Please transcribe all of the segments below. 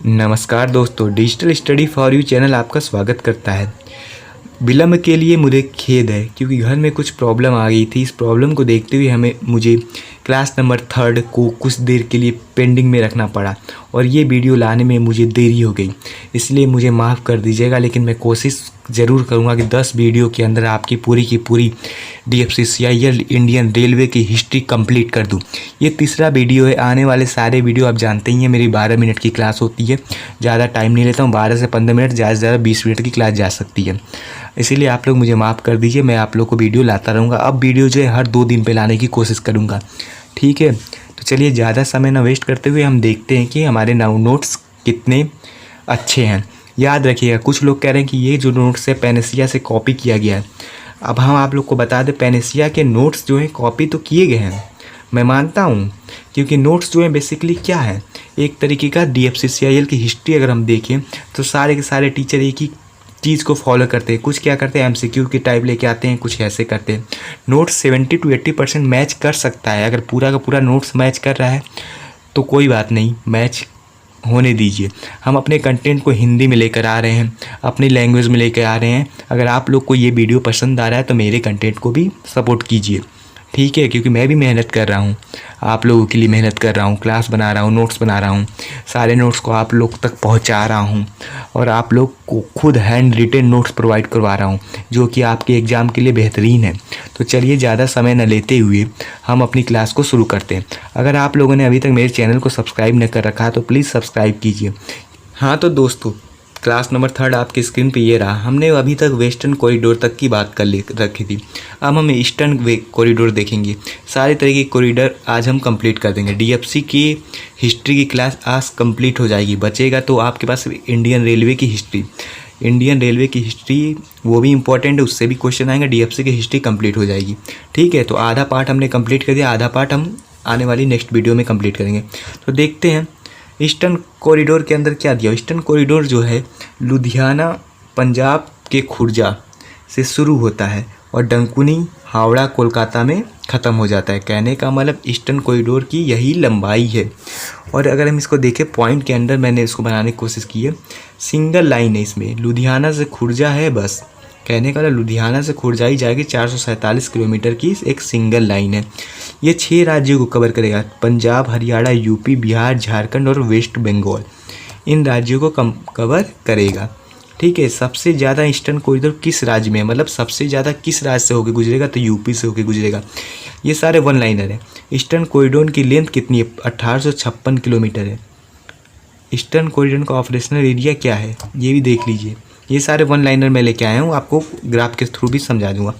नमस्कार दोस्तों, digital study for you channel आपका स्वागत करता है। विलम्ब के लिए मुझे खेद है क्योंकि घर में कुछ प्रॉब्लम आ गई थी। इस प्रॉब्लम को देखते हुए मुझे क्लास नंबर 3 को कुछ देर के लिए पेंडिंग में रखना पड़ा और ये वीडियो लाने में मुझे देरी हो गई, इसलिए मुझे माफ़ कर दीजिएगा। लेकिन मैं कोशिश ज़रूर करूँगा कि 10 वीडियो के अंदर आपकी पूरी की पूरी DFCCIL इंडियन रेलवे की हिस्ट्री कंप्लीट कर दूँ। ये तीसरा वीडियो है। आने वाले सारे वीडियो आप जानते ही हैं, मेरी 12 मिनट की क्लास होती है, ज़्यादा टाइम नहीं लेता हूँ। 12 से 15 मिनट, ज़्यादा से ज़्यादा 20 मिनट की क्लास जा सकती है, इसीलिए आप लोग मुझे माफ़ कर दीजिए। मैं आप लोग को वीडियो लाता रहूँगा। अब वीडियो जो है हर 2 दिन पे लाने की कोशिश करूँगा, ठीक है। तो चलिए ज़्यादा समय ना वेस्ट करते हुए हम देखते हैं कि हमारे नोट्स कितने अच्छे हैं। याद रखिएगा, कुछ लोग कह रहे हैं कि ये जो नोट्स है पैनेसिया से कॉपी किया गया है। अब हम आप लोग को बता दें, पैनेसिया के नोट्स जो हैं कॉपी तो किए गए हैं, मैं मानता हूँ, क्योंकि नोट्स जो हैं बेसिकली क्या है, एक तरीके का DFCCIL की हिस्ट्री अगर हम देखें तो सारे के सारे टीचर एक ही चीज़ को फॉलो करते हैं। कुछ क्या करते हैं, MCQ की टाइप लेके आते हैं, कुछ ऐसे करते हैं। नोट्स 70 to 80% मैच कर सकता है। अगर पूरा का पूरा नोट्स मैच कर रहा है तो कोई बात नहीं, मैच होने दीजिए। हम अपने कंटेंट को हिंदी में लेकर आ रहे हैं, अपनी लैंग्वेज में लेकर आ रहे हैं। अगर आप लोग को ये वीडियो पसंद आ रहा है तो मेरे कंटेंट को भी सपोर्ट कीजिए, ठीक है, क्योंकि मैं भी मेहनत कर रहा हूँ, आप लोगों के लिए मेहनत कर रहा हूँ, क्लास बना रहा हूँ, नोट्स बना रहा हूँ, सारे नोट्स को आप लोग तक पहुँचा रहा हूँ और आप लोग को खुद हैंड रिटेन नोट्स प्रोवाइड करवा रहा हूँ, जो कि आपके एग्ज़ाम के लिए बेहतरीन है। तो चलिए ज़्यादा समय न लेते हुए हम अपनी क्लास को शुरू करते हैं। अगर आप लोगों ने अभी तक मेरे चैनल को सब्सक्राइब न कर रखा है तो प्लीज़ सब्सक्राइब कीजिए। हाँ तो दोस्तों, क्लास नंबर 3 आपकी स्क्रीन पे ये रहा। हमने अभी तक वेस्टर्न कॉरिडोर तक की बात कर रखी थी। अब हम ईस्टर्न कॉरिडोर देखेंगे। सारे तरह की कॉरिडोर आज हम कंप्लीट कर देंगे। DFC की हिस्ट्री की क्लास आज कंप्लीट हो जाएगी। बचेगा तो आपके पास इंडियन रेलवे की हिस्ट्री। इंडियन रेलवे की हिस्ट्री वो भी इंपॉर्टेंट है, उससे भी क्वेश्चन आएंगे। DFC की हिस्ट्री कंप्लीट हो जाएगी, ठीक है। तो आधा पार्ट हमने कंप्लीट कर दिया, आधा पार्ट हम आने वाली नेक्स्ट वीडियो में कंप्लीट करेंगे। तो देखते हैं ईस्टर्न कॉरिडोर के अंदर क्या दिया। ईस्टर्न कॉरिडोर जो है लुधियाना पंजाब के खुर्जा से शुरू होता है और डंकुनी हावड़ा कोलकाता में ख़त्म हो जाता है। कहने का मतलब ईस्टर्न कॉरिडोर की यही लंबाई है। और अगर हम इसको देखें पॉइंट के अंदर, मैंने इसको बनाने की कोशिश की है, सिंगल लाइन है इसमें, लुधियाना से खुर्जा है बस। कहने का लुधियाना से खुर्जा ही जाएगी, 447 किलोमीटर की एक सिंगल लाइन है। ये 6 राज्यों को कवर करेगा, पंजाब, हरियाणा, यूपी, बिहार, झारखंड और वेस्ट बंगाल। इन राज्यों को कवर करेगा, ठीक है। सबसे ज़्यादा ईस्टर्न कॉरिडोर किस राज्य में है, मतलब सबसे ज़्यादा किस राज्य से होकर गुजरेगा, तो यूपी से होकर गुजरेगा। ये सारे वन लाइनर है। ईस्टर्न कॉरिडोर की लेंथ कितनी है, 1856 किलोमीटर है। ईस्टर्न कॉरिडोर का ऑपरेशनल एरिया क्या है ये भी देख लीजिए। ये सारे वन लाइनर मैं लेके आया हूँ, आपको ग्राफ के थ्रू भी समझा दूंगा।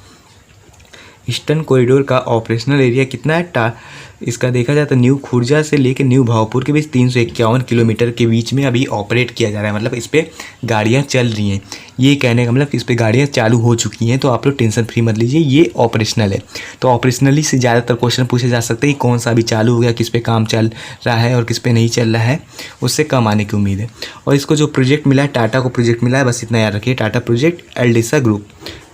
ईस्टर्न कॉरिडोर का ऑपरेशनल एरिया कितना है, इसका देखा जाए तो न्यू खुर्जा से लेकर न्यू भावपुर के बीच 351 किलोमीटर के बीच में अभी ऑपरेट किया जा रहा है। मतलब इस पर गाड़ियाँ चल रही हैं। ये कहने का मतलब इस पर गाड़ियाँ चालू हो चुकी हैं, तो आप लोग टेंशन फ्री मत लीजिए, ये ऑपरेशनल है। तो ऑपरेशनली से ज़्यादातर क्वेश्चन पूछे जा सकते हैं कि कौन सा अभी चालू हो गया, किस पे काम चल रहा है और किस पे नहीं चल रहा है, उससे कम आने की उम्मीद है। और इसको जो प्रोजेक्ट मिला है, टाटा को प्रोजेक्ट मिला है, बस इतना याद रखिए। टाटा प्रोजेक्ट, एल्डेसा ग्रुप,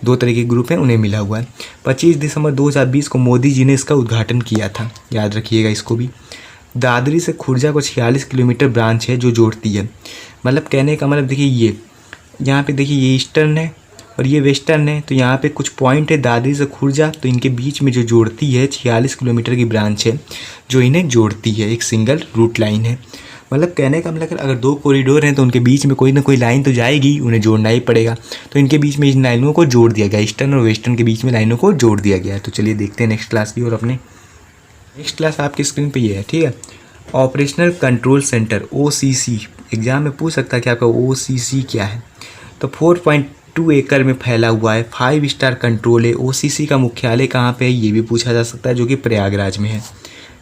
2 तरह के ग्रुप हैं, उन्हें मिला हुआ है। 25 दिसंबर 2020 को मोदी जी ने इसका उद्घाटन किया था, याद रखिएगा इसको भी। दादरी से खुर्जा को 46 किलोमीटर ब्रांच है जो जोड़ती है। मतलब कहने का मतलब देखिए, ये यहाँ पे देखिए, ये ईस्टर्न है और ये वेस्टर्न है, तो यहाँ पे कुछ पॉइंट है दादरी से खुर्जा, तो इनके बीच में जो जोड़ती है 46 किलोमीटर की ब्रांच है जो इन्हें जोड़ती है, एक सिंगल रूट लाइन है। मतलब कहने का मतलब अगर 2 कॉरिडोर हैं तो उनके बीच में कोई ना कोई लाइन तो जाएगी, उन्हें जोड़ना ही पड़ेगा। तो इनके बीच में इन लाइनों को जोड़ दिया गया, ईस्टर्न और वेस्टर्न के बीच में लाइनों को जोड़ दिया गया है। तो चलिए देखते हैं नेक्स्ट क्लास की। और अपने नेक्स्ट क्लास आपकी स्क्रीन पे ये है, ठीक है। Operational control centre, OCC, exam में पूछ सकता है कि आपका OCC क्या है। तो 4.2 एकड़ में फैला हुआ है, 5 स्टार कंट्रोल है। OCC का मुख्यालय कहाँ पे है ये भी पूछा जा सकता है, जो कि प्रयागराज में है,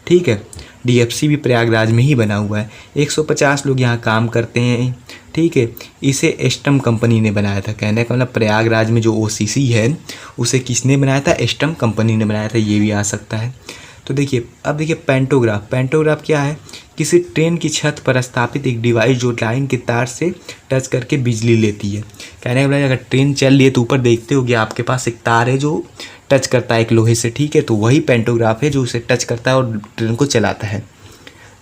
ठीक है। DFC भी प्रयागराज में ही बना हुआ है। 150 लोग यहाँ काम करते हैं, ठीक है। इसे एस्टम कंपनी ने बनाया था। कहने का मतलब प्रयागराज में जो OCC है उसे किसने बनाया था, एस्टम कंपनी ने बनाया था, ये भी आ सकता है। तो देखिए, अब देखिए पेंटोग्राफ। पेंटोग्राफ क्या है, किसी ट्रेन की छत पर स्थापित एक डिवाइस जो लाइन के तार से टच करके बिजली लेती है। कहने का मतलब अगर ट्रेन चल रही है तो ऊपर देखते होगे आपके पास एक तार है जो टच करता है एक लोहे से, ठीक है। तो वही पेंटोग्राफ है जो उसे टच करता है और ट्रेन को चलाता है।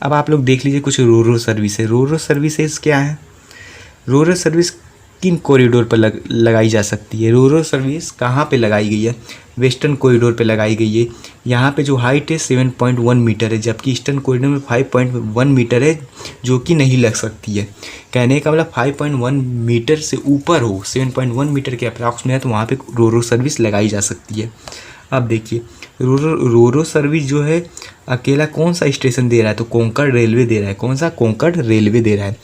अब आप लोग देख लीजिए कुछ रोरो सर्विस है। रोरो सर्विसेज क्या है? रोरो सर्विस किन कॉरिडोर पर लगाई जा सकती है? रोरो सर्विस कहाँ पे लगाई गई है? वेस्टर्न कॉरिडोर पे लगाई गई है। यहाँ पे जो हाइट है 7.1 मीटर है, जबकि ईस्टर्न कॉरिडोर में 5.1 मीटर है, जो कि नहीं लग सकती है। कहने का मतलब 5.1 मीटर से ऊपर हो, 7.1 मीटर के अप्रॉक्स में है, तो वहाँ पे रोरो सर्विस लगाई जा सकती है। अब देखिए रोरो सर्विस जो है अकेला कौन सा स्टेशन दे रहा है? तो कोंकण रेलवे दे रहा है। कौन सा? कोंकण रेलवे दे रहा है।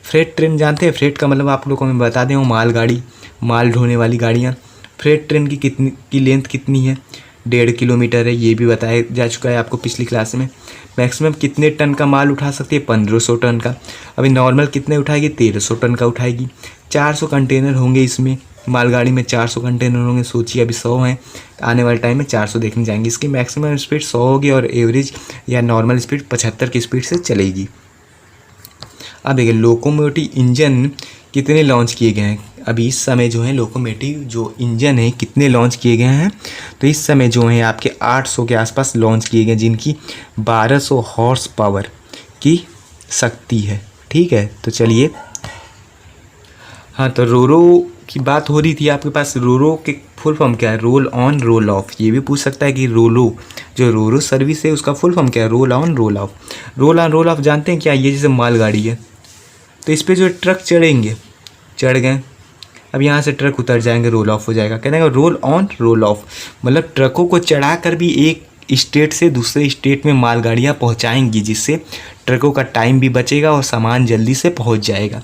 फ्रेट ट्रेन जानते हैं? फ्रेट का मतलब आप लोगों को मैं बता दें, मालगाड़ी, माल ढोने वाली गाड़ियाँ। फ्रेट ट्रेन की लेंथ कितनी है? 1.5 किलोमीटर है, ये भी बताया जा चुका है आपको पिछली क्लास में। मैक्सिमम कितने टन का माल उठा सकती है? 1500 टन का। अभी नॉर्मल कितने उठाएगी? 1300 टन का उठाएगी। 400 कंटेनर होंगे इसमें, मालगाड़ी में 400 कंटेनर होंगे। सोचिए अभी 100 हैं, आने वाले टाइम में 400 देखने जाएंगे। इसकी मैक्सिमम स्पीड 100 होगी और एवरेज या नॉर्मल स्पीड 75 की स्पीड से चलेगी। अब देखिए लोकोमोटिव इंजन कितने लॉन्च किए गए हैं? अभी इस समय जो है लोकोमोटिव जो इंजन है कितने लॉन्च किए गए हैं? तो इस समय जो है आपके 800 के आसपास लॉन्च किए गए, जिनकी 1200 हॉर्स पावर की शक्ति है। ठीक है, तो चलिए, हाँ, तो रोरो की बात हो रही थी आपके पास। रोरो के फुल फॉर्म क्या है? Roll on roll of. ये भी पूछ सकता है कि रोलो जो रोरो सर्विस है उसका फुल फॉर्म क्या है? Roll on roll of. Roll on roll of जानते हैं क्या? ये जैसे मालगाड़ी है, तो इस पर जो ट्रक चढ़ेंगे, चढ़ गए, अब यहाँ से ट्रक उतर जाएंगे, रोल ऑफ हो जाएगा। कहने का रोल ऑन रोल ऑफ मतलब ट्रकों को चढ़ा कर भी एक स्टेट से दूसरे स्टेट में मालगाड़ियाँ पहुँचाएंगी, जिससे ट्रकों का टाइम भी बचेगा और सामान जल्दी से पहुँच जाएगा।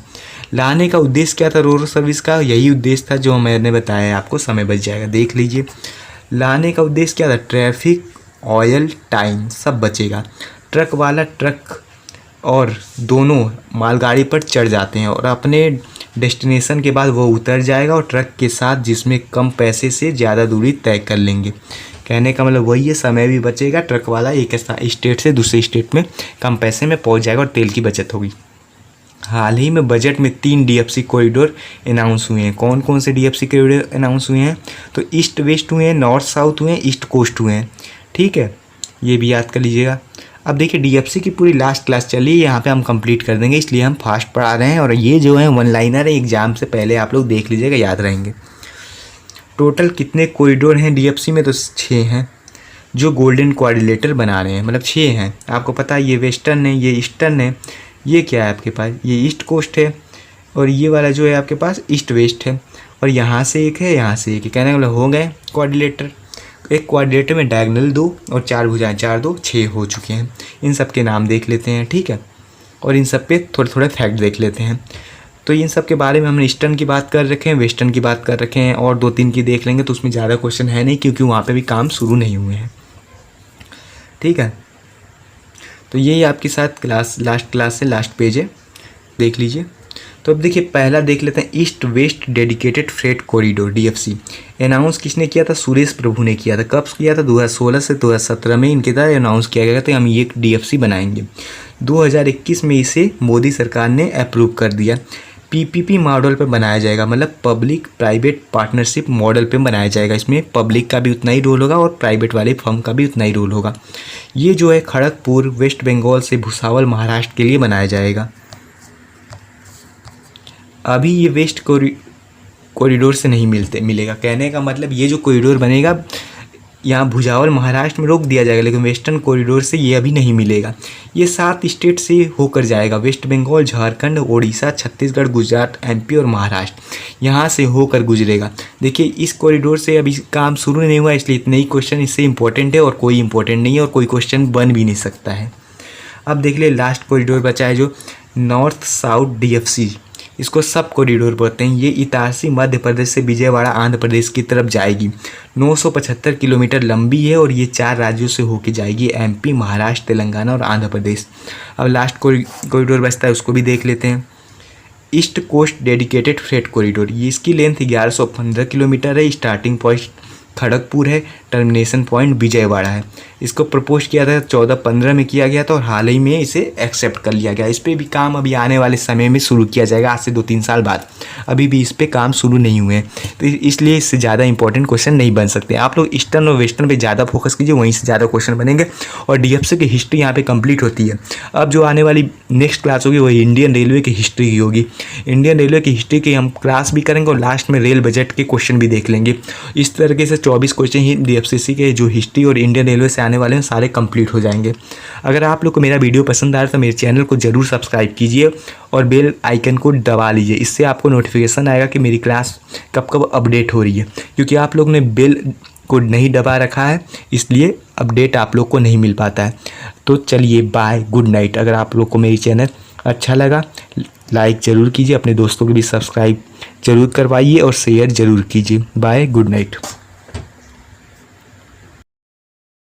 लाने का उद्देश्य क्या था रोरो सर्विस का? यही उद्देश्य था जो मैंने बताया आपको, समय बच जाएगा। देख लीजिए लाने का उद्देश्य क्या था? ट्रैफिक, ऑयल, टाइम सब बचेगा। ट्रक वाला ट्रक और दोनों मालगाड़ी पर चढ़ जाते हैं और अपने डेस्टिनेशन के बाद वो उतर जाएगा और ट्रक के साथ जिसमें कम पैसे से ज़्यादा दूरी तय कर लेंगे। कहने का मतलब वही है, समय भी बचेगा, ट्रक वाला एक स्टेट से दूसरे स्टेट में कम पैसे में पहुंच जाएगा और तेल की बचत होगी। हाल ही में बजट में 3 DFC कॉरिडोर अनाउंस हुए हैं। कौन कौन से DFC कॉरिडोर अनाउंस हुए हैं? तो ईस्ट वेस्ट हुए हैं, नॉर्थ साउथ हुए हैं, ईस्ट कोस्ट हुए हैं। ठीक है, ये भी याद कर लीजिएगा। अब देखिए DFC की पूरी लास्ट क्लास चलिए, यहाँ पे हम कंप्लीट कर देंगे, इसलिए हम फास्ट पढ़ा रहे हैं। और ये जो है 1 लाइनर है, एग्जाम से पहले आप लोग देख लीजिएगा, याद रहेंगे। टोटल कितने कॉरिडोर हैं DFC में? तो 6 हैं, जो गोल्डन क्वाड्रिलेटर बना रहे हैं, मतलब 6 हैं। आपको पता है ये वेस्टर्न है, ये ईस्टर्न है, ये क्या है आपके पास? ये ईस्ट कोस्ट है, और ये वाला जो है आपके पास ईस्ट वेस्ट है, और यहाँ से एक है, यहाँ से एक है। कहने का मतलब हो गए क्वाड्रिलेटर। एक क्वाड्रिलेटर में डायगोनल 2 और 4 भुजाएं, 4 2 6 हो चुके हैं। इन सब के नाम देख लेते हैं, ठीक है, और इन सब पे थोड़े थोड़े फैक्ट देख लेते हैं। तो इन सब के बारे में हमने ईस्टर्न की बात कर रखे हैं, वेस्टर्न की बात कर रखे हैं, और 2-3 की देख लेंगे, तो उसमें ज़्यादा क्वेश्चन है नहीं, क्योंकि वहाँ पे भी काम शुरू नहीं हुए हैं। ठीक है, तो यही आपके साथ लास्ट क्लास से लास्ट पेज है, देख लीजिए। तो अब देखिए पहला देख लेते हैं, east west dedicated freight corridor DFC announce किसने किया था? सुरेश प्रभु ने किया था। कब किया था? 2016 से 2017 में इनके द्वारा अनाउंस किया गया था, हम ये DFC बनाएंगे। 2021 में इसे मोदी सरकार ने अप्रूव कर दिया। PPP मॉडल पर बनाया जाएगा, मतलब पब्लिक प्राइवेट पार्टनरशिप मॉडल पे बनाया जाएगा। इसमें पब्लिक का भी उतना ही रोल होगा और प्राइवेट वाले फर्म का भी उतना ही रोल होगा। ये जो है खड़गपुर वेस्ट बंगाल से भुसावल महाराष्ट्र के लिए बनाया जाएगा। अभी ये वेस्ट कॉरिडोर से नहीं मिलेगा। कहने का मतलब ये जो कॉरिडोर बनेगा यहाँ भुसावल महाराष्ट्र में रोक दिया जाएगा, लेकिन वेस्टर्न कॉरिडोर से ये अभी नहीं मिलेगा। ये 7 स्टेट से होकर जाएगा, वेस्ट बंगाल, झारखंड, ओडिशा, छत्तीसगढ़, गुजरात, MP और महाराष्ट्र, यहाँ से होकर गुजरेगा। देखिए इस कॉरिडोर से अभी काम शुरू नहीं हुआ, इसलिए इतने ही क्वेश्चन इससे इंपॉर्टेंट है, और कोई इंपॉर्टेंट नहीं है, और कोई क्वेश्चन बन भी नहीं सकता है। अब देख ले लास्ट कॉरिडोर बचा है जो नॉर्थ साउथ DFC, इसको सब कॉरिडोर बोलते हैं। ये इटारसी मध्य प्रदेश से विजयवाड़ा आंध्र प्रदेश की तरफ जाएगी। 975 किलोमीटर लंबी है, और ये 4 राज्यों से होके जाएगी, MP, महाराष्ट्र, तेलंगाना और आंध्र प्रदेश। अब लास्ट कॉरिडोर बचता है, उसको भी देख लेते हैं। East coast dedicated freight corridor, ये इसकी लेंथ 1115 किलोमीटर है। स्टार्टिंग खड़गपुर है, टर्मिनेशन पॉइंट विजयवाड़ा है। इसको प्रपोज किया था 1415 में किया गया था और हाल ही में इसे एक्सेप्ट कर लिया गया। इस पर भी काम अभी आने वाले समय में शुरू किया जाएगा, आज से 2-3 साल बाद। अभी भी इस पर काम शुरू नहीं हुए हैं, तो इसलिए इससे ज़्यादा इंपॉर्टेंट क्वेश्चन नहीं बन सकते। आप लोग ईस्टर्न और वेस्टर्न पे ज़्यादा फोकस कीजिए, वहीं से ज़्यादा क्वेश्चन बनेंगे। और डीएफसी की हिस्ट्री यहाँ पे कंप्लीट होती है। अब जो आने वाली नेक्स्ट क्लास होगी वही इंडियन रेलवे की हिस्ट्री की होगी। इंडियन रेलवे की हिस्ट्री की हम क्लास भी करेंगे और लास्ट में रेल बजट के क्वेश्चन भी देख लेंगे। इस तरीके से 24 क्वेश्चन ही डीएफसीसी के जो हिस्ट्री और इंडियन रेलवे से आने वाले हैं सारे कंप्लीट हो जाएंगे। अगर आप लोग को मेरा वीडियो पसंद आया तो मेरे चैनल को ज़रूर सब्सक्राइब कीजिए और बेल आइकन को दबा लीजिए। इससे आपको नोटिफिकेशन आएगा कि मेरी क्लास कब कब अपडेट हो रही है, क्योंकि आप लोग ने बेल को नहीं दबा रखा है इसलिए अपडेट आप लोग को नहीं मिल पाता है। तो चलिए बाय, गुड नाइट। अगर आप लोग को मेरी चैनल अच्छा लगा लाइक ज़रूर कीजिए, अपने दोस्तों को भी सब्सक्राइब ज़रूर करवाइए और शेयर ज़रूर कीजिए। Bye, good night.